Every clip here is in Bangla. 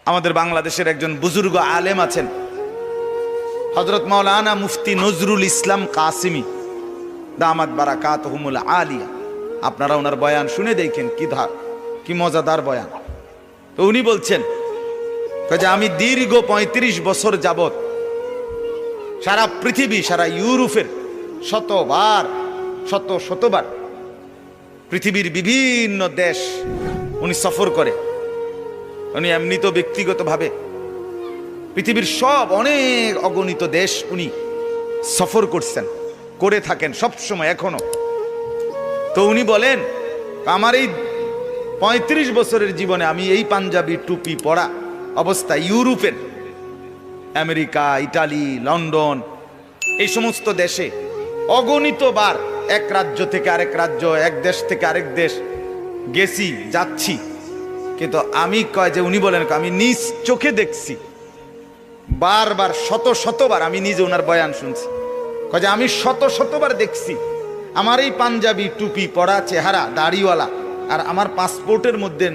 আমাদের বাংলাদেশের একজন বুজুর্গ আলেম আছেন, হযরত মাওলানা মুফতি নজরুল ইসলাম কাসিমি দামাত বারাকাতুহুমুল আলিয়া। আপনারা ওনার বয়ান শুনে দেখেন কি মজাদার বয়ান। তো উনি বলছেন যে আমি দীর্ঘ ৩৫ বছর যাবত সারা পৃথিবী, সারা ইউরোপের শতবার পৃথিবীর বিভিন্ন দেশ উনি সফর করে। উনি এমনি তো ব্যক্তিগতভাবে পৃথিবীর সব অনেক অগণিত দেশ উনি সফর করছেন, করে থাকেন সব সময় এখনো। তো উনি বলেন আমার এই ৩৫ বছরের জীবনে আমি এই পাঞ্জাবি টুপি পরা অবস্থায় ইউরোপের আমেরিকা, ইটালি, লন্ডন এই সমস্ত দেশে অগণিতবার এক রাজ্য থেকে আরেক রাজ্য, এক দেশ থেকে আরেক দেশ গেছি, যাচ্ছি। কিন্তু আমি উনি বলেন আমি নিজ চোখে দেখছি, বারবার শতবার আমি নিজে ওনার বয়ান শুনছি, যে আমি শতবার দেখছি আমার এই পাঞ্জাবি টুপি পরা চেহারা, দাড়িওয়ালা, আর আমার পাসপোর্টের মধ্যে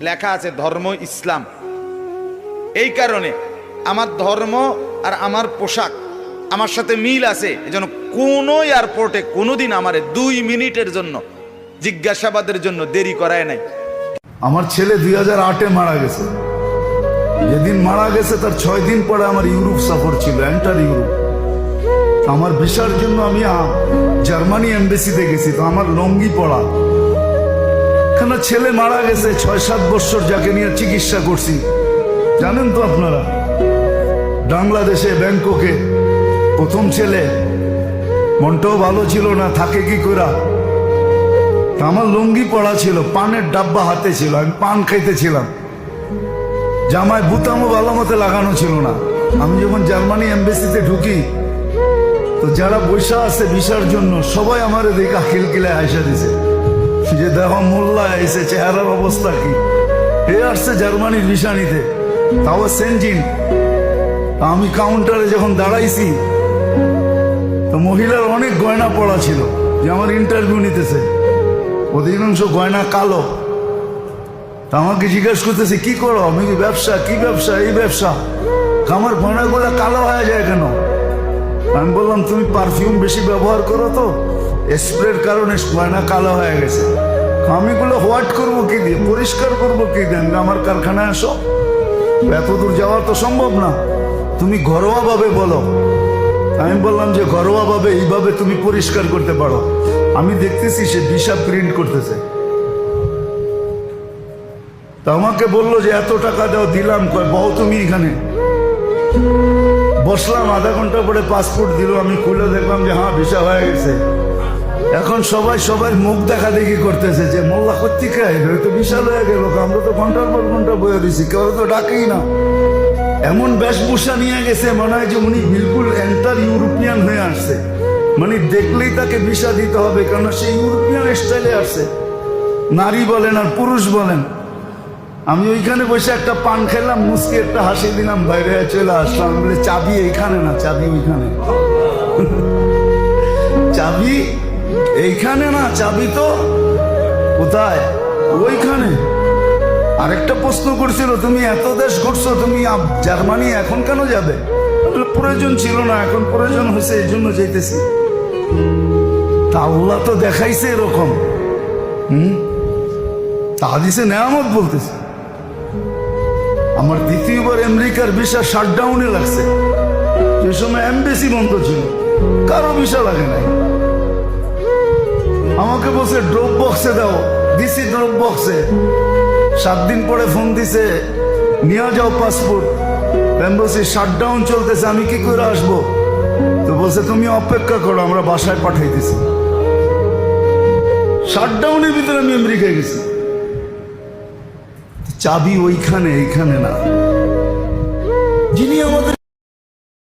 লেখা আছে ধর্ম ইসলাম। এই কারণে আমার ধর্ম আর আমার পোশাক আমার সাথে মিল আছে, এজন্য কোনো এয়ারপোর্টে কোনোদিন আমার 2 মিনিটের জন্য জিজ্ঞাসাবাদের জন্য দেরি করায় নাই। আমার ছেলে 2008-এ মারা গেছে। যেদিন মারা গেছে তার 6 দিন পরে আমার ইউরোপ সফর ছিল, এন্টার ইউরোপ। আমার ভিসার জন্য আমি জার্মানি এমবেসিতে গেছি, তো আমার লঙ্গি পড়া। কেন ছেলে মারা গেছে, 6-7 বছর যাকে নিয়ে চিকিৎসা করছি, জানেন তো আপনারা। বাংলাদেশে ব্যাংককে প্রথম ছেলে, মনটাও ভালো ছিল না, থাকে কি করা। আমার লুঙ্গি পড়া ছিল, পানের ডাব্বা হাতে ছিল, আমি পান খাইতেছিলাম, জামায় বুতামও ভালো মতো লাগানো ছিল না। আমি যখন জার্মানি এমবেসিতে ঢুকি, তো যারা বৈশা আছে ভিসার জন্য সবাই আমার দেখা খিলখিলায় আইসা দিছে, যে দেখো মোল্লা এসে, চেহারার অবস্থা কি। এ আসছে জার্মানির ভিসা নিতে, তাও সেনজিন। আমি কাউন্টারে যখন দাঁড়াইছি, তো মহিলার অনেক গয়না পড়া ছিল, যে আমার ইন্টারভিউ নিতেছে। অধিকাংশ গয়না কালো। তা আমাকে জিজ্ঞাসা করতেছে কি করো, আমি কি ব্যবসা, কি ব্যবসা, এই ব্যবসা। আমার গয়নাগুলো কালো হয়ে যায় কেন? আমি বললাম তুমি পারফিউম বেশি ব্যবহার করো, তো স্প্রের কারণে গয়না কালো হয়ে গেছে। আমি গুলো হোয়াট করবো কি দিয়ে, পরিষ্কার করবো কি দিয়ে? আমার কারখানায় আসো, এত দূর যাওয়া তো সম্ভব না, তুমি ঘরোয়া ভাবে বলো। আমি বললাম যে ঘরোয়া ভাবে এইভাবে তুমি পরিষ্কার করতে পারো। আমি দেখতেছি সে ভিসা প্রিন্ট করতেছে। তা আমাকে বললো যে এত টাকা দাও, দিলাম। কয় বউ তুমি এখানে। বসলাম, আধা ঘন্টা পরে পাসপোর্ট দিল। আমি খুলে দেখলাম যে হ্যাঁ ভিসা হয়ে গেছে। এখন সবাই মুখ দেখা দেখি করতেছে, যে মোল্লা কর্তিকা তো বিশাল হয়ে গেল, আমরা তো ঘন্টার পর ঘন্টা বয়ে দিছি, কেউ তো ডাকেই না। এমন বেশভূষা নিয়ে গেছে, মনে হয় যে উনি বিলকুল এন্টার ইউরোপিয়ান হয়ে আসছে। মানে দেখলেই তাকে ভিসা দিতে হবে, কারণ সে ইউরোপিয়ান স্টাইলে আসছে, নারী বলেন আর পুরুষ বলেন। আমি ওইখানে বসে একটা পান খেলাম, মুসকে একটা হাসি দিলাম, বাইরে চলে আসলাম। বলে চাবি এইখানে না, চাবি ওইখানে। চাবি এইখানে না, চাবি তো কোথায়? ওইখানে। আরেকটা প্রশ্ন করছিল, তুমি এত দেশ ঘুরছো, তুমি জার্মানি এখন কেন যাবে? প্রয়োজন ছিল না, এখন প্রয়োজন হয়েছে, এই জন্য যেতেছি। তা আল্লাহ তো দেখাইছে এরকম। তা হাদিসে নেয়ামত বলতেছে। আমার দ্বিতীয়বার আমেরিকার ভিসা শাটডাউনে লাগছে, যে সময় এমবেসি বন্ধ ছিল, কারো ভিসা লাগে নাই। আমাকে বলছে ড্রপ বক্সে দাও, দিছি ড্রপ বক্সে। 7 দিন পরে ফোন দিছে, নিয়ে যাও পাসপোর্ট। এমবেসি শাটডাউন চলতেছে, আমি কি করে আসবো? তো বলছে তুমি অপেক্ষা করো, আমরা বাসায় পাঠাই দিছি। শাটডাউনের ভিতরে আমি আমেরিকায় গেছি। চাবি ওইখানে, এইখানে না। যিনি আমাদের